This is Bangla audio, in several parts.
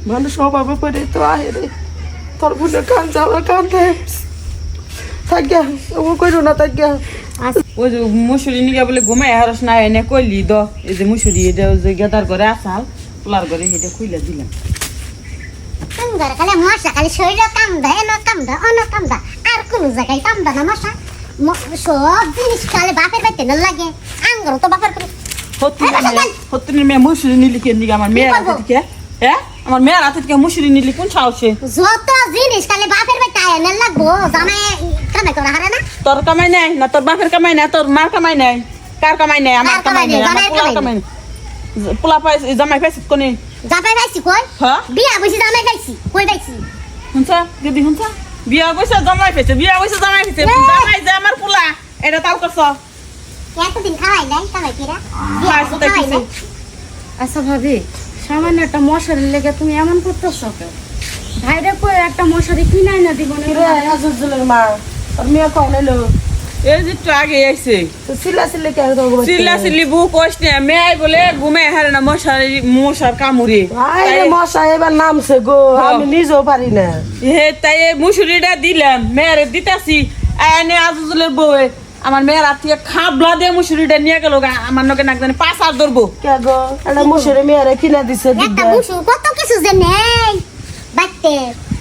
মানুষ অভাবে পড়ে তো আহে রে তোর বোনের কান যাওয়ার কান থাকিয়া ও কইরো না থাকিয়া ওই যে মুসুরি নিয়ে বলে ঘুমাই হারস না এনে কইলি দ এই যে মুসুরি এটা যে গেদার করে আসাল পোলার করে এটা খুইলা দিলাম কামদার খালি মশা খালি শরীরে কামদা এনো কামদা অন্য কামদা আর কোন জায়গায় কামদা না মশা সব জিনিস খালি বাপের বাড়িতে না লাগে আঙ্গর তো বাপের করে হত্তরের মেয়ে মুসুরি নিলি কেন দিকে আমার মেয়ের হাতে থেকে হ্যাঁ আমার মেয়ের হাতে থেকে মুসুরি নিলি কোন সাহসে যত জিনিস খালি বাপের বাড়িতে আয়না লাগবো জামাই কামাই করে হারে না তোর কামাই নাই না তোর বাপের কামাই নাই তোর মার কামাই নাই কার কামাই নাই আমার কামাই নাই আমার পোলার কামাই নাই পোলা পাইছে জামাই পাইছে কোনে জামাই পাইছি কই হ্যাঁ বিয়া বসে জামাই পাইছি কই পাইছি হুনছা দিদি হুনছা বিয়া বইছে জামাই পাইছে জামাই যে আমার পোলা এটা তাও করছ এতদিন খাওয়াই নাই কামাই কিরা আচ্ছা ভাবি সামান্য একটা মশারির লেগে তুমি এমন করতেছ কেউ ভাইরে কই একটা মশারি কিনাই না দিব না আজিজুলের মা তোর মেয়ে কখন এলো এই যে একটু আগে আইছে তো সিল্লা কে চিল্লি বু কষ্ট নেই মেয়ে বলে ঘুমে হারে না মশার কামড়ে আরে মশা এবার নামছে গো আমি নিজেও পারি না হে তাই মুসুরিটা দিলাম মেয়ের দিতাছি এনে আজিজুলের বউয়ে আমার মেয়ের হাত থেকে খাবলা দিয়ে মুসুরিটা নিয়ে গেল আমার নকে নাক জানি পাঁচ আর ধরবো কে গো একটা মুসুরি মেয়েরে কিনা দিছে একটা মুসুর কত কিছু যে নেই বাইতে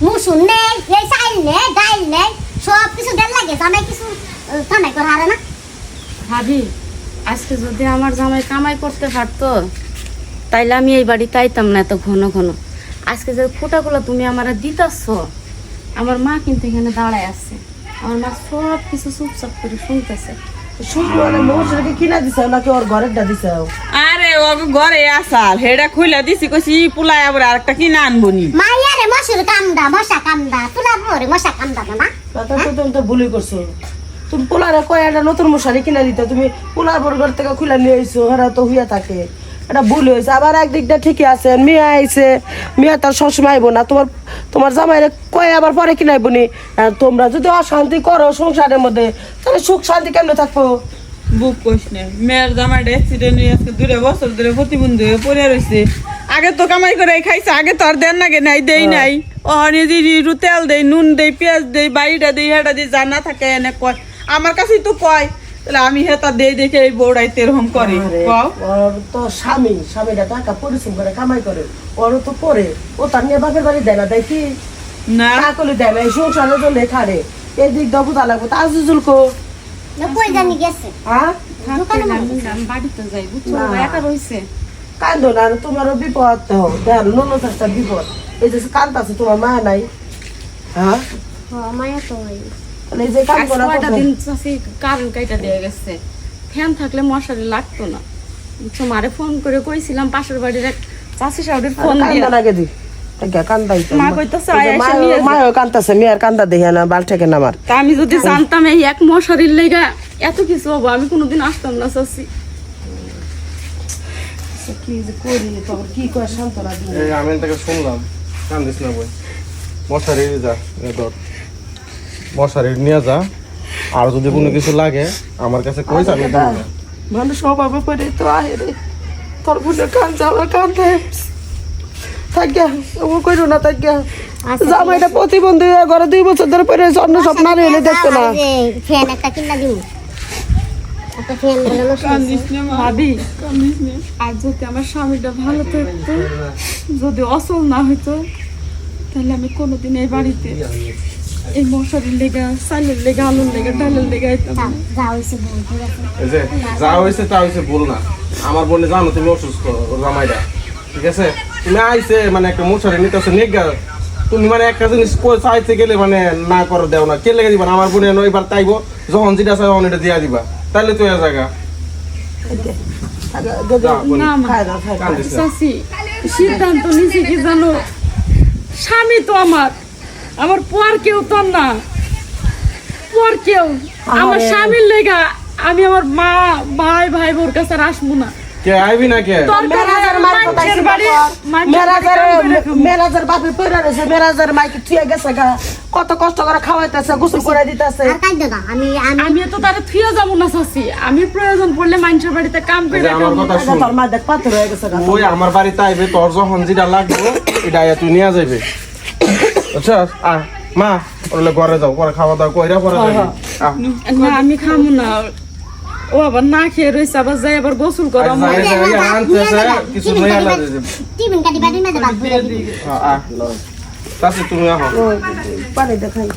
মুসুর নেই এই চাইল নেই ডাইল নেই সব কিছু দেন লাগে জামাই কিছু কামাই করে হারে না ভাবি আজকে যদি আমার জামাই কামাই করতে পারতো তাইলে আমি এই বাড়িতে আইতাম না এত ঘন ঘন আজকে যে ফোঁটাগুলো তুমি আমার দিতাছ আমার মা কিন্তু এখানে দাঁড়ায় আছে আমার মা সব কিছু চুপচাপ করে শুনতেছে শুনলো মুসুরিকে কিনা দিছে নাকি ওর ঘরেরটা দিছে আরে ও ঘরে আসাল হেডা খুইলা দিছি কইছি পুলাই আবার আরেকটা কিনা আনবো নি মাইয়ারে মশুর কামদা মশা কামদা তুলা বরে মশা কামদা না তুমি তো ভুলই করছো তুমি পোলারে কয় একটা নতুন মশারি কিনা দিতে তুমি পোলার বড় ঘর থেকে খুলে নিয়ে আইছো হেরা তো হইয়া থাকে এটা ভুল হয়েছে আবার একদিকটা ঠিকই আছে মেয়ে আইছে মেয়ে তার সবসময় আইবো না তোমার জামাইরে কয় আবার পরে কিনাইবো নি তোমরা যদি অশান্তি করো সংসারের মধ্যে তাহলে সুখ শান্তি কেমনে থাকবো বুক কইস না মেয়ের জামাইটা অ্যাক্সিডেন্ট হয়ে আজকে 2 বছর ধরে প্রতিবন্ধী হয়ে পড়ে রয়েছে আগে তো কামাই করে খাইছে আগে তো আর দেন নাগে নাই দেই নাই অনে দিদি তেল দেই নুন দেই পেঁয়াজ দেই বাড়িটা দেই হেটা দেই জানা থাকে এনে কয় আমার কাছেই তো কয় তাহলে আমি হেতা দেই দেখে এই বউড়াইতে এরকম করে কও ওর তো স্বামীটা টাকা পরিশ্রম করে কামাই করে ওরও তো করে ও তার নিয়ে বাপের বাড়ি দেয় না দেখি না টাকলে দেয় না এই সংসারের জন্য খারে এদিক দাও বুঝা লাগবো তা আজিজুল কো না কই জানি গেছে হ্যাঁ আমি বাড়িতে যাই বুঝছো একা রইছে কান্দো না তোমারও বিপদ তো দেখো নুন একটা বিপদ এই যে কান্ত আছে তোমার মা নাই হ্যাঁ মায়া তো ওই তাহলে এই যে কান্ত না কয়টা দিন চাষি কারেন্ট কাইটা দিয়ে গেছে ফ্যান থাকলে মশারি লাগতো না বুঝছো মারে ফোন করে কইছিলাম পাশের বাড়ির এক চাষি সাউডির ফোন দিয়ে কান্দা লাগে দি কান্দাই মা কইতাছে আয়েশা নিয়ে মাও কান্দাছে মেয়ের কান্দা দেখে না বাল থেকে না আমার তা আমি যদি জানতাম এই এক মশারির লেগা এত কিছু হবো আমি কোনোদিন আসতাম না চাষি কি যে করি তোর কি কয় শান্তনা দিই এই আমি তাকে শুনলাম কান্দিস না বই মশারি যা ধর মশারি নিয়ে যা আর যদি কোনো কিছু লাগে আমার কাছে কইস আমি দেব না মানুষ অভাবে পড়ে তো আহে রে তোর বোনের কান যাওয়ার কান থাকিয়া ও কইরো না থাকিয়া জামাইটা প্রতিবন্ধী হয়ে ঘরে 2 বছর ধরে পড়ে অন্য সব নারী হলে দেখতো না ফ্যান একটা কিনা দিও একটা ফ্যান লাগানো কান্দিস না মা ভাবি কান্দিস না আর যদি আমার স্বামীটা ভালো থাকতো যদি অচল না হইতো তাহলে আমি কোনোদিন এই বাড়িতে এই মশারির লেগা চালের লেগা আলুর লেগা ডালের লেগা আইতাম না। যা হইছে বল এই যে যা হইছে তা হইছে বল না আমার বোনে জানো তুমি অসুস্থ ওর জামাইটা ঠিক আছে তুমি আইছে মানে একটা মশারি নিতেছো নেগা তুমি মানে একটা জিনিস চাইতে গেলে মানে না করে দেও না কে লেগে দিবা না আমার বোনে এবার তাইবো যখন যেটা চাই তখন এটা দিয়া দিবা তাহলে তো এ জায়গা না মা চাচি সিদ্ধান্ত নিছি কি জানো স্বামী তো আমার পর কেউ তো না পর কেউ আমার স্বামীর লেগা আমি আমার মা ভাই বোর কাছে আর আসবো না কে আইবি না কে মেরাজের বাপে পড়া রয়েছে মেরাজের মাইকে থুয়ে গেছে গা কত কষ্ট করে খাওয়াইতেছে গোসল করে দিতেছে আর কাইদো না আমি আমি আমি তো তারে থুয়ে যাবো না চাচি, আমি প্রয়োজন পড়লে মানুষের বাড়িতে কাম এই করে যে আমার কথা শুন, তোর মা দেখ পাথর হয়ে গেছে গা। ওই আমার বাড়িতে আইবে, তোর যখন যেটা লাগবে এটা আইয়া তুই নিয়ে যাইবে, আচ্ছা? মা ওরলে ঘরে যাও, পরে খাওয়া দাওয়া কইরা পরে যাবি। না আমি খামু না, ও আবার না খেয়ে রয়েছে, আবার যাই আবার গোসল করো। আচ্ছা, এই যে ইয়া আনতেছে, কিছু নয়া লাগে। টিফিন কাটি বাড়ির মধ্যে ভাত ভরে দিবি। চাচি তুমি আহ, পানি দেখাই